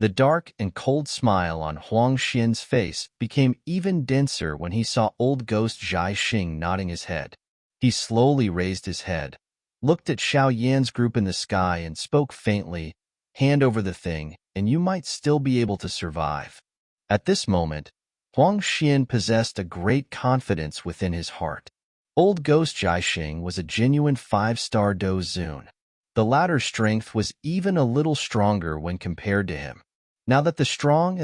The dark and cold smile on Huang Xian's face became even denser when he saw old ghost Zhai Xing nodding his head. He slowly raised his head, looked at Xiao Yan's group in the sky, and spoke faintly, "Hand over the thing, and you might still be able to survive." At this moment, Huang Xian possessed a great confidence within his heart. Old ghost Zhai Xing was a genuine 5-star Do Zun. The latter's strength was even a little stronger when compared to him. Now that the strong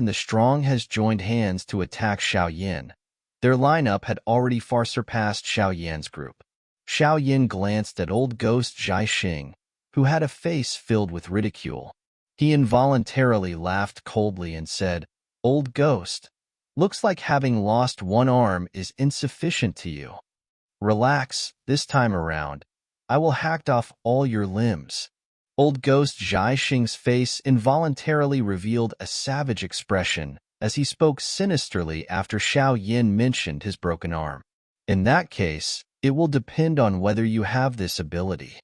has joined hands to attack Xiao Yan, their lineup had already far surpassed Xiao Yan's group. Xiao Yan glanced at old ghost Zhai Xing, who had a face filled with ridicule. He involuntarily laughed coldly and said, "Old ghost, looks like having lost one arm is insufficient to you. Relax, this time around. I will hack off all your limbs." Old ghost Zhai Xing's face involuntarily revealed a savage expression as he spoke sinisterly after Xiao Yan mentioned his broken arm. "In that case, it will depend on whether you have this ability."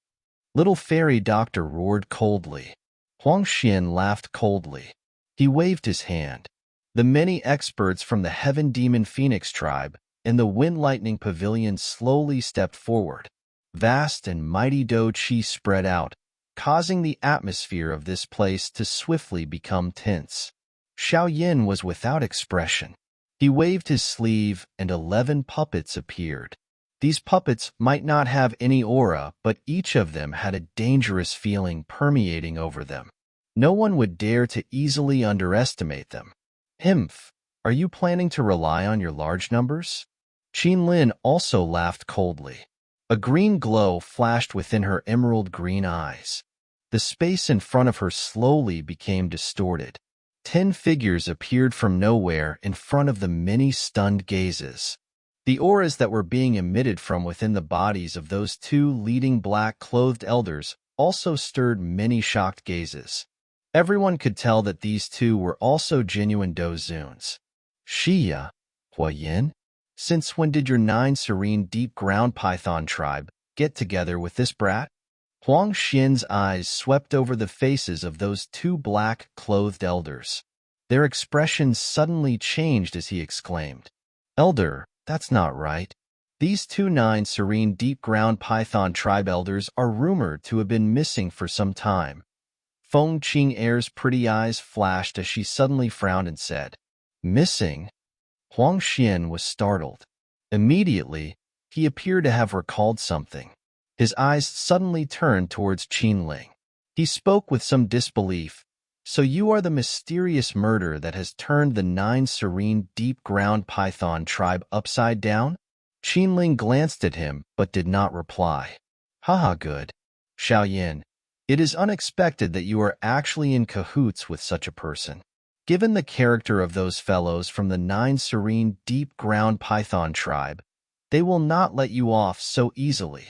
Little fairy doctor roared coldly. Huang Xian laughed coldly. He waved his hand. The many experts from the Heaven Demon Phoenix tribe and the Wind Lightning Pavilion slowly stepped forward. Vast and mighty Do Chi spread out, causing the atmosphere of this place to swiftly become tense. Xiao Yan was without expression. He waved his sleeve and 11 puppets appeared. These puppets might not have any aura, but each of them had a dangerous feeling permeating over them. No one would dare to easily underestimate them. "Himph, are you planning to rely on your large numbers?" Qin Lin also laughed coldly. A green glow flashed within her emerald green eyes. The space in front of her slowly became distorted. 10 figures appeared from nowhere in front of the many stunned gazes. The auras that were being emitted from within the bodies of those 2 leading black-clothed elders also stirred many shocked gazes. Everyone could tell that these 2 were also genuine Do Zuns. "Xia, Huayan, since when did your 9 serene deep ground python tribe get together with this brat?" Huang Xian's eyes swept over the faces of those 2 black-clothed elders. Their expressions suddenly changed as he exclaimed, "Elder, that's not right. These 2 9 serene deep ground python tribe elders are rumored to have been missing for some time." Feng Qing'er's pretty eyes flashed as she suddenly frowned and said, "Missing?" Huang Xian was startled. Immediately, he appeared to have recalled something. His eyes suddenly turned towards Qin Ling. He spoke with some disbelief. "So you are the mysterious murder that has turned the 9 serene deep ground python tribe upside down?" Qin Ling glanced at him but did not reply. "Haha, good. Xiao Yan, it is unexpected that you are actually in cahoots with such a person. Given the character of those fellows from the 9 serene deep ground python tribe, they will not let you off so easily."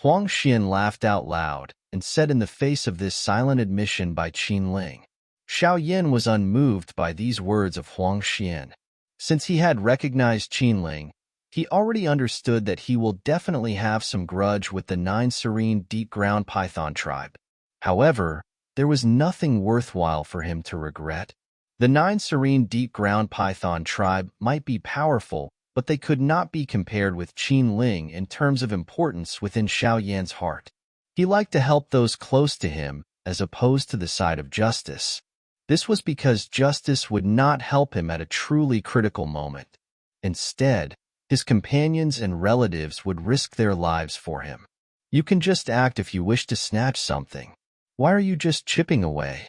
Huang Xian laughed out loud and said in the face of this silent admission by Qin Ling. Xiao Yan was unmoved by these words of Huang Xian. Since he had recognized Qin Ling, he already understood that he will definitely have some grudge with the 9 serene deep ground python tribe. However, there was nothing worthwhile for him to regret. The 9 serene deep ground python tribe might be powerful, but they could not be compared with Qin Ling in terms of importance within Xiao Yan's heart. He liked to help those close to him as opposed to the side of justice. This was because justice would not help him at a truly critical moment. Instead, his companions and relatives would risk their lives for him. "You can just act if you wish to snatch something. Why are you just chipping away?"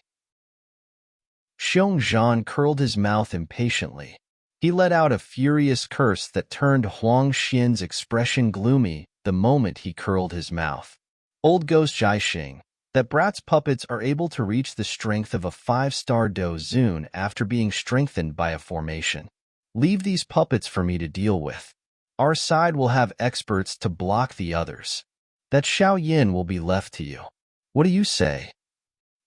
Xiong Zhan curled his mouth impatiently. He let out a furious curse that turned Huang Xian's expression gloomy the moment he curled his mouth. "Old ghost Zhai Xing, that brat's puppets are able to reach the strength of a 5-star Do Zun after being strengthened by a formation. Leave these puppets for me to deal with. Our side will have experts to block the others. That Xiao Yan will be left to you. What do you say?"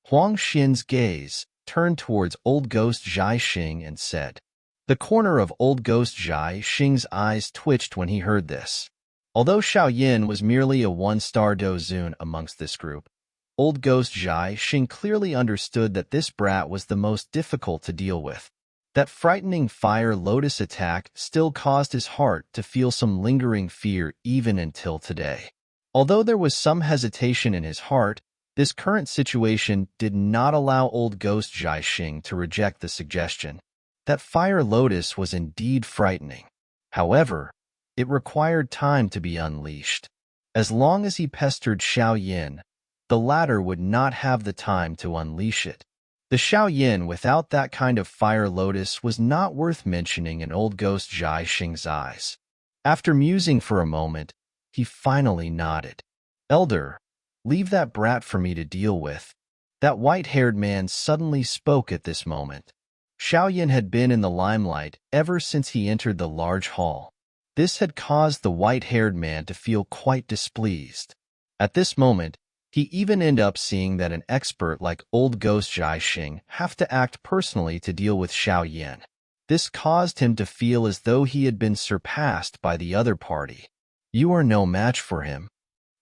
Huang Xian's gaze turned towards old ghost Zhai Xing and said. The corner of old ghost Zhai Xing's eyes twitched when he heard this. Although Xiao Yan was merely a 1-star Do Zun amongst this group, Old Ghost Zhai Xing clearly understood that this brat was the most difficult to deal with. That frightening fire lotus attack still caused his heart to feel some lingering fear even until today. Although there was some hesitation in his heart, this current situation did not allow Old Ghost Zhai Xing to reject the suggestion. That fire lotus was indeed frightening. However, it required time to be unleashed. As long as he pestered Xiao Yin, the latter would not have the time to unleash it. The Xiao Yin without that kind of fire lotus was not worth mentioning in Old Ghost Zhai Xing's eyes. After musing for a moment, he finally nodded. "Elder, leave that brat for me to deal with." That white-haired man suddenly spoke at this moment. Xiao Yin had been in the limelight ever since he entered the large hall. This had caused the white-haired man to feel quite displeased. At this moment, he even ended up seeing that an expert like Old Ghost Zhai Xing have to act personally to deal with Xiao Yin. This caused him to feel as though he had been surpassed by the other party. "You are no match for him."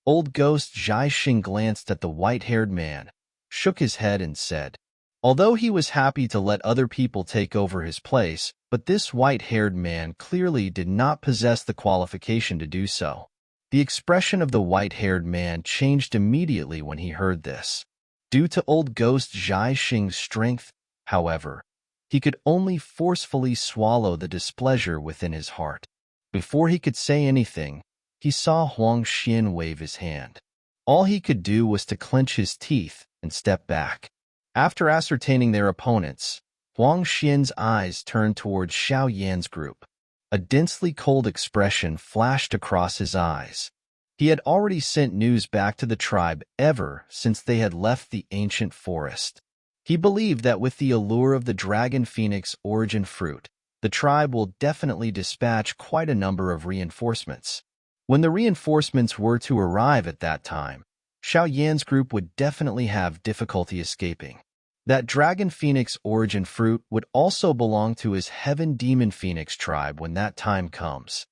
Old Ghost Zhai Xing glanced at the white-haired man, shook his head and said, although he was happy to let other people take over his place, but this white-haired man clearly did not possess the qualification to do so. The expression of the white-haired man changed immediately when he heard this. Due to Old Ghost Zhai Xing's strength, however, he could only forcefully swallow the displeasure within his heart. Before he could say anything, he saw Huang Xian wave his hand. All he could do was to clench his teeth and step back. After ascertaining their opponents, Huang Xian's eyes turned towards Xiao Yan's group. A densely cold expression flashed across his eyes. He had already sent news back to the tribe ever since they had left the ancient forest. He believed that with the allure of the Dragon Phoenix origin fruit, the tribe will definitely dispatch quite a number of reinforcements. When the reinforcements were to arrive at that time, Xiao Yan's group would definitely have difficulty escaping. That Dragon Phoenix origin fruit would also belong to his Heaven Demon Phoenix tribe when that time comes.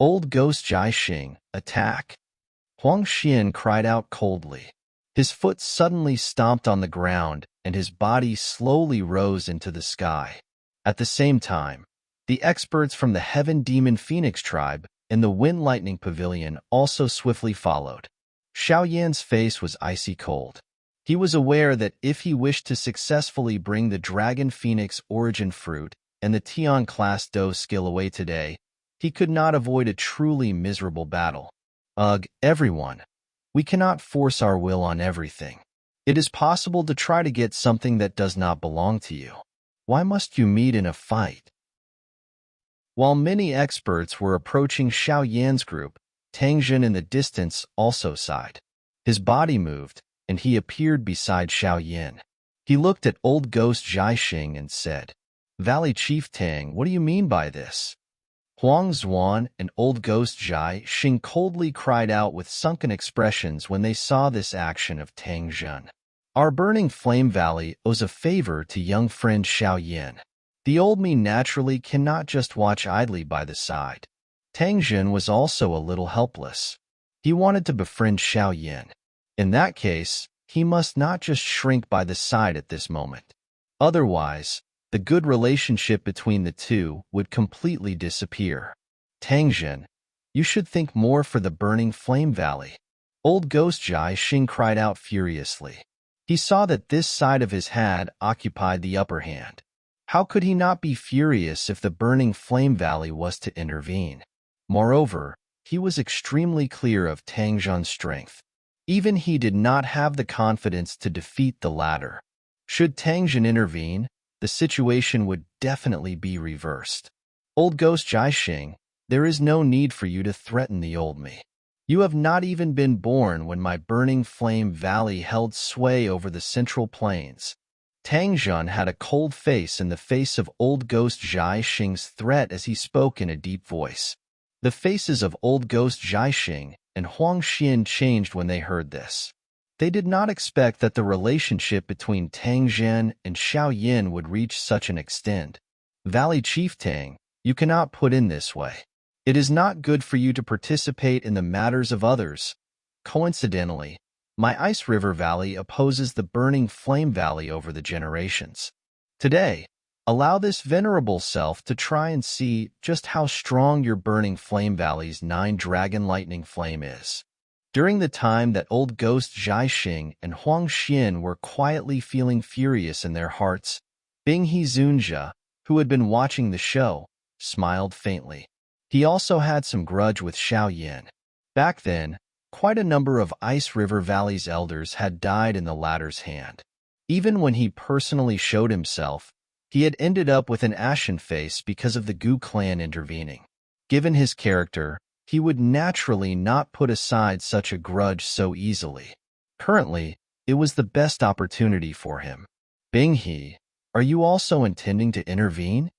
Old Ghost Zhai Xing, attack! Huang Xian cried out coldly. His foot suddenly stomped on the ground, and his body slowly rose into the sky. At the same time, the experts from the Heaven Demon Phoenix tribe and the Wind Lightning Pavilion also swiftly followed. Xiao Yan's face was icy cold. He was aware that if he wished to successfully bring the Dragon Phoenix origin fruit and the Tian class Do skill away today, he could not avoid a truly miserable battle. Ugh, everyone. We cannot force our will on everything. It is possible to try to get something that does not belong to you. Why must you meet in a fight? While many experts were approaching Xiao Yan's group, Tang Jin in the distance also sighed. His body moved, and he appeared beside Xiao Yin. He looked at Old Ghost Zhai Xing and said, "Valley Chief Tang, what do you mean by this?" Huang Zuan and Old Ghost Zhai Xing coldly cried out with sunken expressions when they saw this action of Tang Jin. Our Burning Flame Valley owes a favor to young friend Xiao Yin. The old me naturally cannot just watch idly by the side. Tang Jin was also a little helpless. He wanted to befriend Xiao Yin. In that case, he must not just shrink by the side at this moment. Otherwise, the good relationship between the two would completely disappear. Tang Jin, you should think more for the Burning Flame Valley. Old Ghost Zhai Xing cried out furiously. He saw that this side of his had occupied the upper hand. How could he not be furious if the Burning Flame Valley was to intervene? Moreover, he was extremely clear of Tang Jin's strength. Even he did not have the confidence to defeat the latter. Should Tang Jin intervene, the situation would definitely be reversed. Old Ghost Zhai Xing, there is no need for you to threaten the old me. You have not even been born when my Burning Flame Valley held sway over the Central Plains. Tang Jin had a cold face in the face of Old Ghost Zhai Xing's threat as he spoke in a deep voice. The faces of Old Ghost Zhai Xing and Huang Xian changed when they heard this. They did not expect that the relationship between Tang Jin and Xiao Yin would reach such an extent. Valley Chief Tang, you cannot put in this way. It is not good for you to participate in the matters of others. Coincidentally, My Ice River Valley opposes the Burning Flame Valley over the generations. Today, allow this venerable self to try and see just how strong your Burning Flame Valley's 9-dragon lightning flame is. During the time that old ghost Zhaixing and Huang Xian were quietly feeling furious in their hearts, Bing Hunja, who had been watching the show, smiled faintly. He also had some grudge with Xiao Yan. Back then, quite a number of Ice River Valley's elders had died in the latter's hand. Even when he personally showed himself, he had ended up with an ashen face because of the Gu clan intervening. Given his character, he would naturally not put aside such a grudge so easily. Currently, it was the best opportunity for him. Bing He, are you also intending to intervene?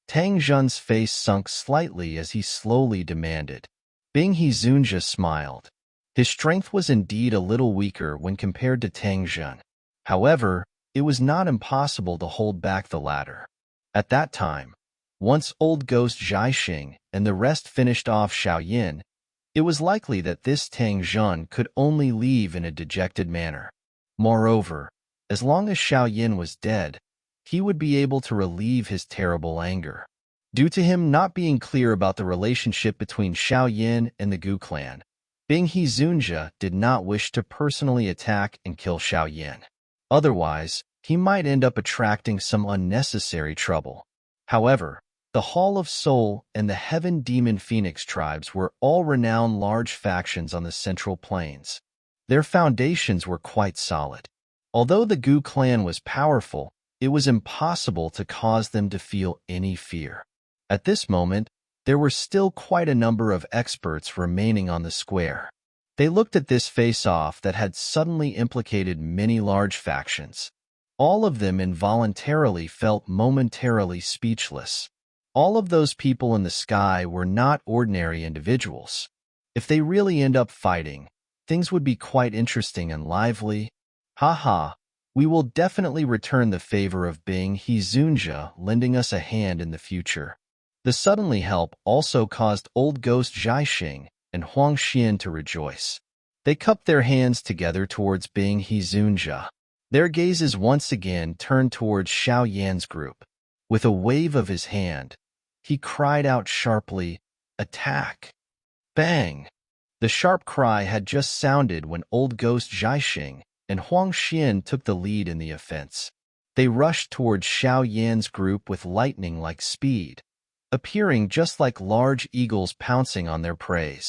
Tang Zhun's face sunk slightly as he slowly demanded. Bing Hunja smiled. His strength was indeed a little weaker when compared to Tang Zhun. However, it was not impossible to hold back the latter. At that time, once old ghost Zhaixing and the rest finished off Xiao Yan, it was likely that this Tang Zhun could only leave in a dejected manner. Moreover, as long as Xiao Yan was dead, he would be able to relieve his terrible anger. Due to him not being clear about the relationship between Xiao Yan and the Gu clan, Bing Hunja did not wish to personally attack and kill Xiao Yan. Otherwise, he might end up attracting some unnecessary trouble. However, the Hall of Soul and the Heaven Demon Phoenix tribes were all renowned large factions on the Central Plains. Their foundations were quite solid. Although the Gu clan was powerful, it was impossible to cause them to feel any fear. At this moment, there were still quite a number of experts remaining on the square. They looked at this face-off that had suddenly implicated many large factions. All of them involuntarily felt momentarily speechless. All of those people in the sky were not ordinary individuals. If they really end up fighting, things would be quite interesting and lively. Haha, we will definitely return the favor of Bing Hunja lending us a hand in the future. The suddenly help also caused old ghost Zhaixing and Huang Xian to rejoice. They cupped their hands together towards Bing Hunja. Their gazes once again turned towards Xiao Yan's group. With a wave of his hand, he cried out sharply, "Attack!" Bang! The sharp cry had just sounded when old ghost Zhaixing and Huang Xian took the lead in the offense. They rushed towards Xiao Yan's group with lightning-like speed, appearing just like large eagles pouncing on their prey.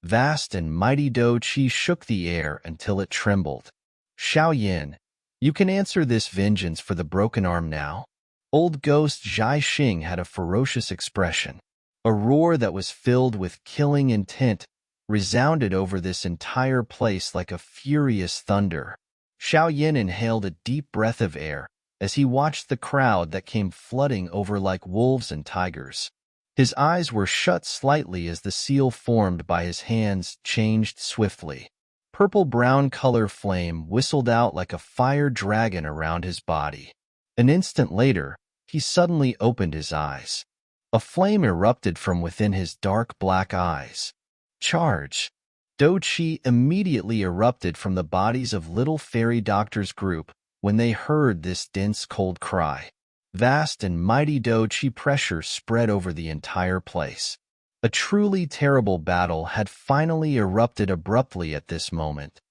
Vast and mighty Do Qi shook the air until it trembled. Xiao Yan, you can answer this vengeance for the broken arm now? Old ghost Zhaixing had a ferocious expression. A roar that was filled with killing intent resounded over this entire place like a furious thunder. Xiao Yan inhaled a deep breath of air as he watched the crowd that came flooding over like wolves and tigers. His eyes were shut slightly as the seal formed by his hands changed swiftly. Purple-brown color flame whistled out like a fire dragon around his body. An instant later, he suddenly opened his eyes. A flame erupted from within his dark black eyes. Charge! Do Qi immediately erupted from the bodies of little fairy doctors' group when they heard this dense cold cry. Vast and mighty Do Qi pressure spread over the entire place. A truly terrible battle had finally erupted abruptly at this moment.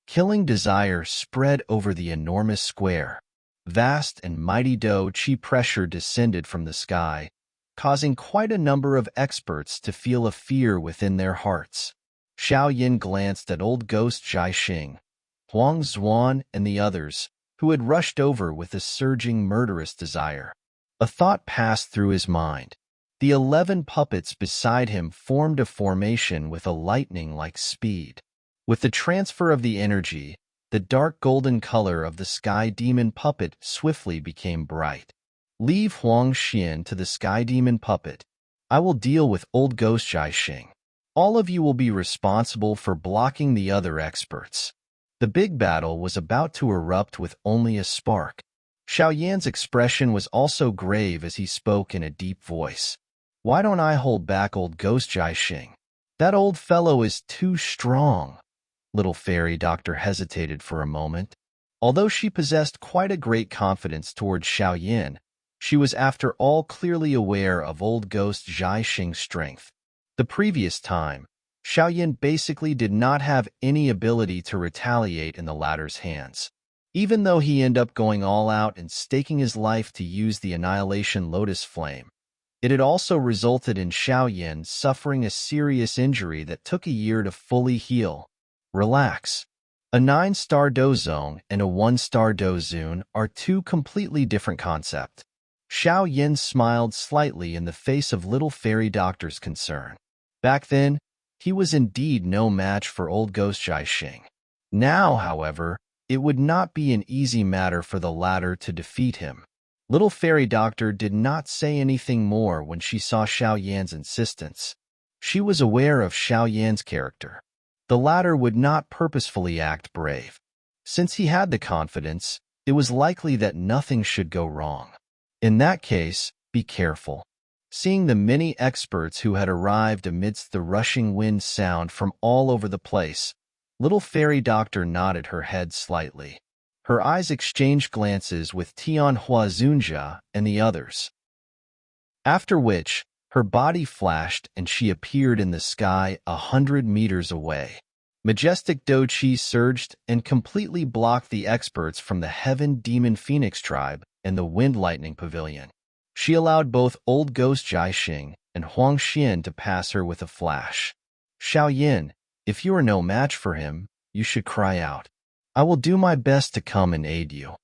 Killing desire spread over the enormous square. Vast and mighty Do Qi pressure descended from the sky, causing quite a number of experts to feel a fear within their hearts. Xiao Yan glanced at old ghost Zhaixing, Huang Zuan, and the others, who had rushed over with a surging murderous desire. A thought passed through his mind. The 11 puppets beside him formed a formation with a lightning-like speed. With the transfer of the energy, the dark golden color of the Sky Demon puppet swiftly became bright. Leave Huang Xian to the Sky Demon puppet. I will deal with old ghost Zhaixing. All of you will be responsible for blocking the other experts. The big battle was about to erupt with only a spark. Xiao Yan's expression was also grave as he spoke in a deep voice. Why don't I hold back old ghost Zhaixing? That old fellow is too strong. Little fairy doctor hesitated for a moment. Although she possessed quite a great confidence towards Xiao Yin, she was after all clearly aware of old ghost Zhai Xing's strength. The previous time, Xiao Yin basically did not have any ability to retaliate in the latter's hands. Even though he ended up going all out and staking his life to use the Annihilation Lotus Flame, it had also resulted in Xiao Yin suffering a serious injury that took a year to fully heal. Relax. A 9-star dozone and a 1-star dozun are two completely different concepts. Xiao Yin smiled slightly in the face of little fairy doctor's concern. Back then, he was indeed no match for old ghost Zhai Xing. Now, however, it would not be an easy matter for the latter to defeat him. Little fairy doctor did not say anything more when she saw Xiao Yan's insistence. She was aware of Xiao Yan's character. The latter would not purposefully act brave. Since he had the confidence, it was likely that nothing should go wrong. In that case, be careful. Seeing the many experts who had arrived amidst the rushing wind sound from all over the place, little fairy doctor nodded her head slightly. Her eyes exchanged glances with Tian Huazunjia and the others. After which, her body flashed and she appeared in the sky 100 meters away. Majestic Doqi surged and completely blocked the experts from the Heaven Demon Phoenix tribe and the Wind Lightning Pavilion. She allowed both Old Ghost Zhai Xing and Huang Xian to pass her with a flash. Xiao Yin, if you are no match for him, you should cry out. I will do my best to come and aid you.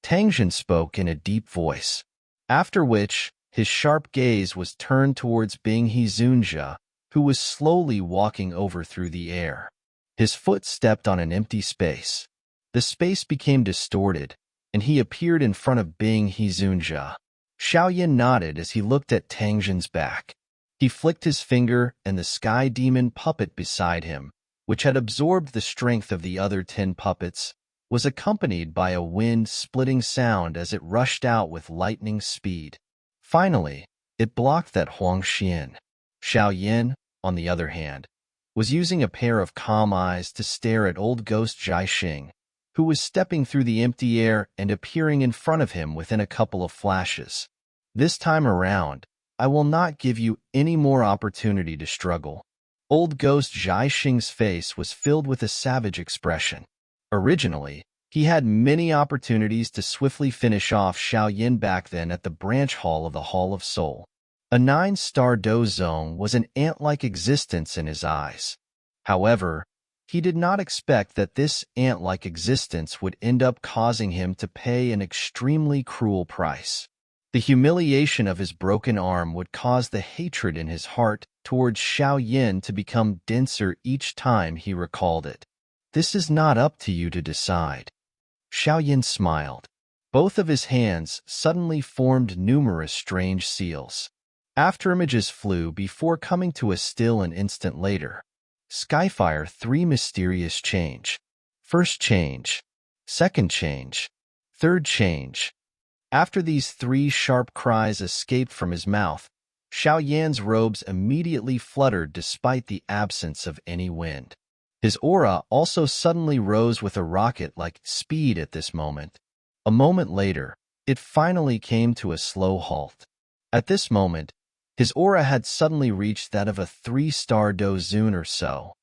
Tangjin spoke in a deep voice. After which, his sharp gaze was turned towards Bing Hunja, who was slowly walking over through the air. His foot stepped on an empty space. The space became distorted, and he appeared in front of Bing Hunja. Xiao Yin nodded as he looked at Tangjin's back. He flicked his finger, and the sky demon puppet beside him, which had absorbed the strength of the other 10 puppets, was accompanied by a wind-splitting sound as it rushed out with lightning speed. Finally, it blocked that Huang Xian. Xiao Yin, on the other hand, was using a pair of calm eyes to stare at old ghost Zhai Xing, who was stepping through the empty air and appearing in front of him within a couple of flashes. This time around, I will not give you any more opportunity to struggle. Old ghost Zhai Xing's face was filled with a savage expression. Originally, he had many opportunities to swiftly finish off Xiao Yin back then at the branch hall of the Hall of Soul. A 9-star dozone was an ant-like existence in his eyes. However, he did not expect that this ant-like existence would end up causing him to pay an extremely cruel price. The humiliation of his broken arm would cause the hatred in his heart towards Xiao Yin to become denser each time he recalled it. This is not up to you to decide. Xiao Yin smiled. Both of his hands suddenly formed numerous strange seals. Afterimages flew before coming to a still an instant later. Skyfire 3 mysterious change. First change. Second change. Third change. After these 3 sharp cries escaped from his mouth, Xiao Yan's robes immediately fluttered despite the absence of any wind. His aura also suddenly rose with a rocket-like speed at this moment. A moment later, it finally came to a slow halt. At this moment, his aura had suddenly reached that of a 3-star dozun or so.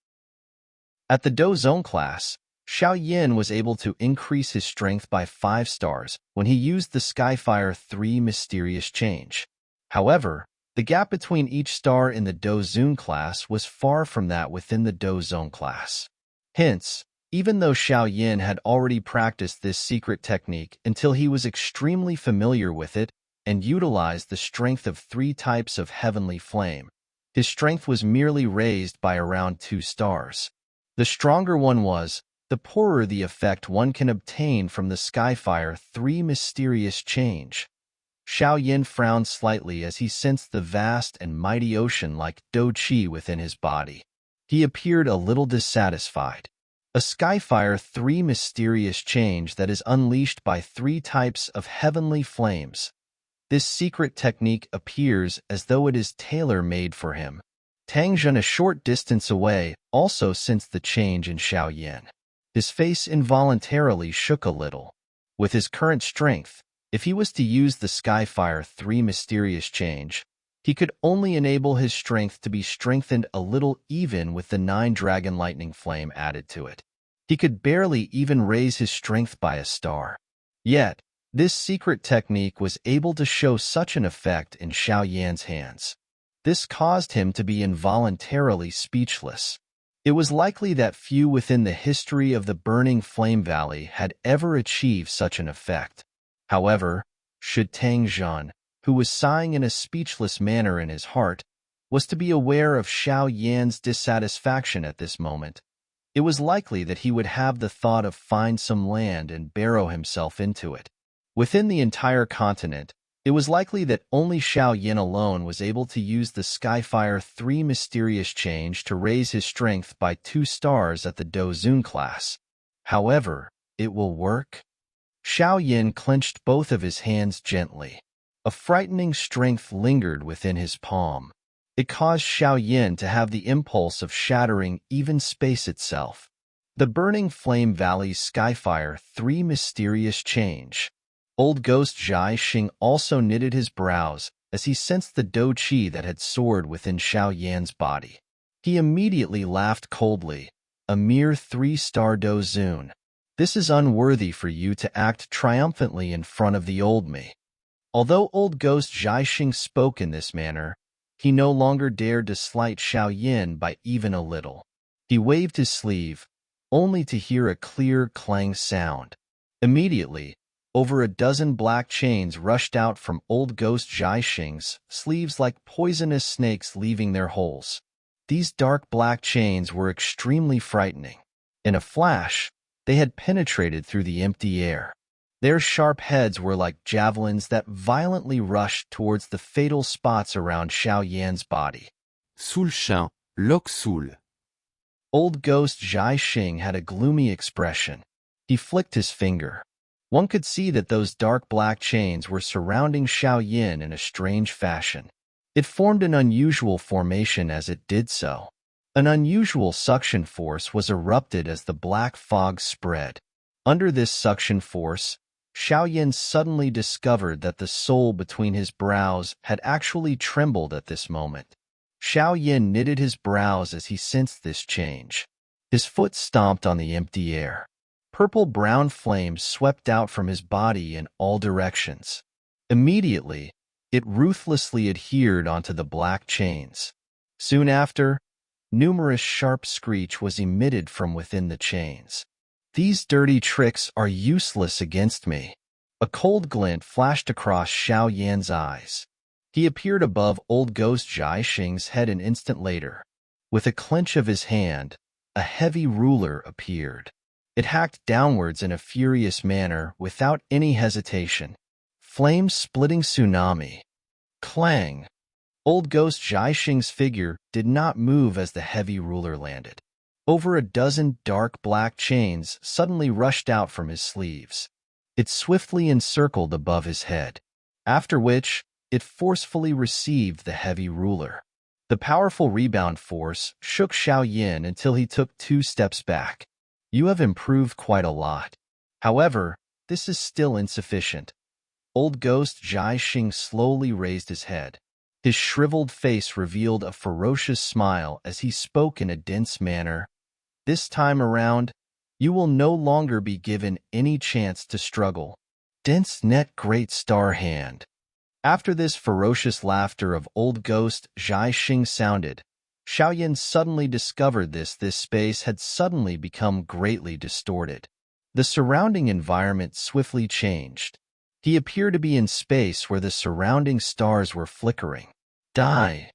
At the dozone class, Xiao Yin was able to increase his strength by 5 stars when he used the Skyfire 3 mysterious change. However, the gap between each star in the dozun class was far from that within the dozone class. Hence, even though Xiao Yin had already practiced this secret technique until he was extremely familiar with it and utilized the strength of 3 types of heavenly flame, his strength was merely raised by around 2 stars. The stronger one was, the poorer the effect one can obtain from the Skyfire 3 mysterious change. Xiao Yin frowned slightly as he sensed the vast and mighty ocean like Doqi within his body. He appeared a little dissatisfied. A Skyfire 3 mysterious change that is unleashed by 3 types of heavenly flames. This secret technique appears as though it is tailor-made for him. Tang Jun, a short distance away, also sensed the change in Xiao Yan. His face involuntarily shook a little. With his current strength, if he was to use the Skyfire 3 mysterious change, he could only enable his strength to be strengthened a little even with the 9 Dragon Lightning Flame added to it. He could barely even raise his strength by a star. Yet, this secret technique was able to show such an effect in Xiao Yan's hands. This caused him to be involuntarily speechless. It was likely that few within the history of the Burning Flame Valley had ever achieved such an effect. However, should Tang Jun, who was sighing in a speechless manner in his heart, was to be aware of Xiao Yan's dissatisfaction at this moment, it was likely that he would have the thought of find some land and burrow himself into it. Within the entire continent, it was likely that only Xiao Yan alone was able to use the Skyfire 3 mysterious change to raise his strength by 2 stars at the Dozun class. However, it will work? Xiao Yan clenched both of his hands gently. A frightening strength lingered within his palm. It caused Xiao Yan to have the impulse of shattering even space itself. The Burning Flame Valley's Skyfire 3 mysterious change. Old Ghost Zhai Xing also knitted his brows as he sensed the dou qi that had soared within Xiao Yan's body. He immediately laughed coldly. A mere 3-star Dozun. This is unworthy for you to act triumphantly in front of the old me. Although Old Ghost Zhai Xing spoke in this manner, he no longer dared to slight Xiao Yan by even a little. He waved his sleeve, only to hear a clear clang sound. Immediately, over a dozen black chains rushed out from Old Ghost Zhai Xing's sleeves like poisonous snakes leaving their holes. These dark black chains were extremely frightening. In a flash, they had penetrated through the empty air. Their sharp heads were like javelins that violently rushed towards the fatal spots around Xiao Yan's body. Soul Chien, Loc Soul. Old Ghost Zhai Xing had a gloomy expression. He flicked his finger. One could see that those dark black chains were surrounding Xiao Yan in a strange fashion. It formed an unusual formation as it did so. An unusual suction force was erupted as the black fog spread. Under this suction force, Xiao Yan suddenly discovered that the soul between his brows had actually trembled at this moment. Xiao Yan knitted his brows as he sensed this change. His foot stomped on the empty air. Purple-brown flames swept out from his body in all directions. Immediately, it ruthlessly adhered onto the black chains. Soon after, numerous sharp screech was emitted from within the chains. These dirty tricks are useless against me. A cold glint flashed across Xiao Yan's eyes. He appeared above Old Ghost Zhai Xing's head an instant later. With a clench of his hand, a heavy ruler appeared. It hacked downwards in a furious manner without any hesitation. Flame-splitting tsunami. Clang! Old Ghost Zhai Xing's figure did not move as the heavy ruler landed. Over a dozen dark black chains suddenly rushed out from his sleeves. It swiftly encircled above his head, after which it forcefully received the heavy ruler. The powerful rebound force shook Xiao Yan until he took 2 steps back. You have improved quite a lot. However, this is still insufficient. Old Ghost Zhai Xing slowly raised his head. His shriveled face revealed a ferocious smile as he spoke in a dense manner. This time around, you will no longer be given any chance to struggle. Dense net great star hand. After this ferocious laughter of Old Ghost Zhai Xing sounded, Xiao Yan suddenly discovered this space had suddenly become greatly distorted. The surrounding environment swiftly changed. He appeared to be in space where the surrounding stars were flickering. Die!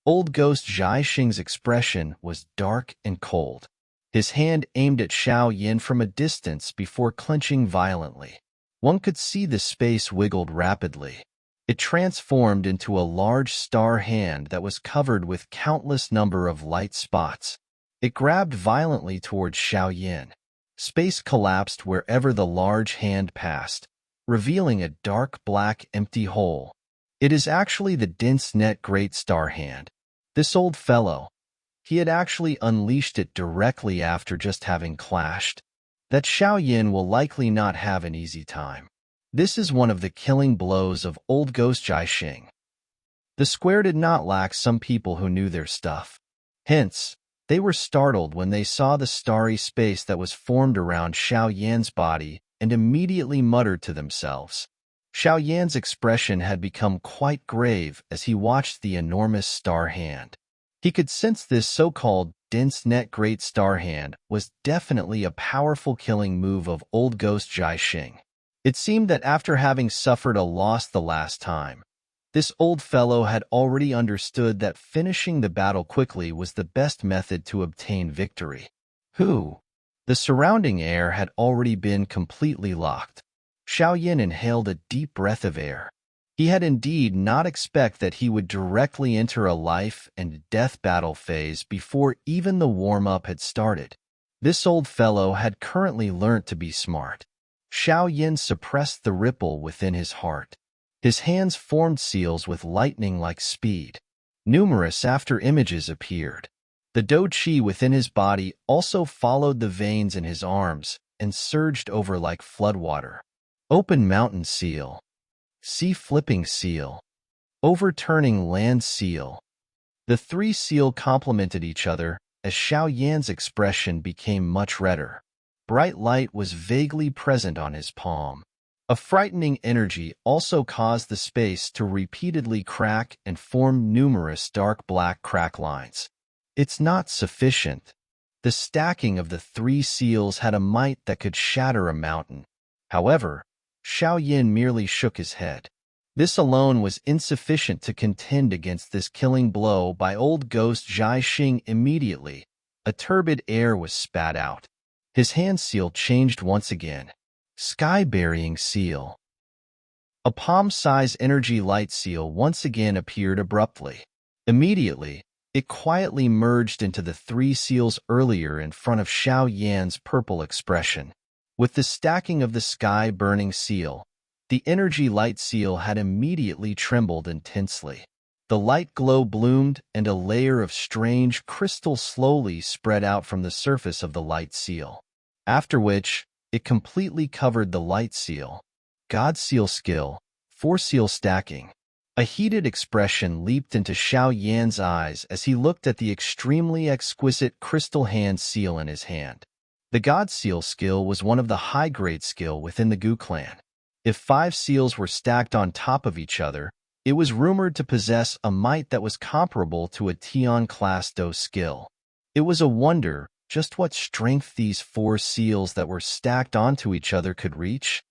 Old Ghost Zhai Xing's expression was dark and cold. His hand aimed at Xiao Yan from a distance before clenching violently. One could see the space wiggled rapidly. It transformed into a large star hand that was covered with countless number of light spots. It grabbed violently towards Xiao Yan. Space collapsed wherever the large hand passed, revealing a dark black empty hole. It is actually the dense net great star hand. This old fellow, he had actually unleashed it directly after just having clashed. That Xiao Yin will likely not have an easy time. This is one of the killing blows of old Ghost Jai Xing. The square did not lack some people who knew their stuff. Hence, they were startled when they saw the starry space that was formed around Xiao Yan's body and immediately muttered to themselves. Xiao Yan's expression had become quite grave as he watched the enormous star hand. He could sense this so-called dense net great star hand was definitely a powerful killing move of old Ghost Jai Xing. It seemed that after having suffered a loss the last time, this old fellow had already understood that finishing the battle quickly was the best method to obtain victory. The surrounding air had already been completely locked. Xiao Yin inhaled a deep breath of air. He had indeed not expected that he would directly enter a life and death battle phase before even the warm-up had started. This old fellow had currently learnt to be smart. Xiao Yin suppressed the ripple within his heart. His hands formed seals with lightning-like speed. Numerous after-images appeared. The Do Chi within his body also followed the veins in his arms and surged over like floodwater. Open mountain seal. Sea flipping seal. Overturning land seal. The three seal complemented each other as Xiao Yan's expression became much redder. Bright light was vaguely present on his palm. A frightening energy also caused the space to repeatedly crack and form numerous dark black crack lines. It's not sufficient. The stacking of the three seals had a might that could shatter a mountain. However, Xiao Yin merely shook his head. This alone was insufficient to contend against this killing blow by old Ghost Jai Xing immediately. A turbid air was spat out. His hand seal changed once again. Sky-burying seal. A palm-size energy light seal once again appeared abruptly. Immediately, it quietly merged into the three seals earlier in front of Xiao Yan's purple expression. With the stacking of the sky-burning seal, the energy light seal had immediately trembled intensely. The light glow bloomed and a layer of strange crystal slowly spread out from the surface of the light seal. After which, it completely covered the light seal. God seal skill, 4 seal stacking. A heated expression leaped into Xiao Yan's eyes as he looked at the extremely exquisite crystal hand seal in his hand. The God seal skill was one of the high-grade skill within the Gu clan. If 5 seals were stacked on top of each other, it was rumored to possess a might that was comparable to a Tian-class Do skill. It was a wonder just what strength these 4 seals that were stacked onto each other could reach.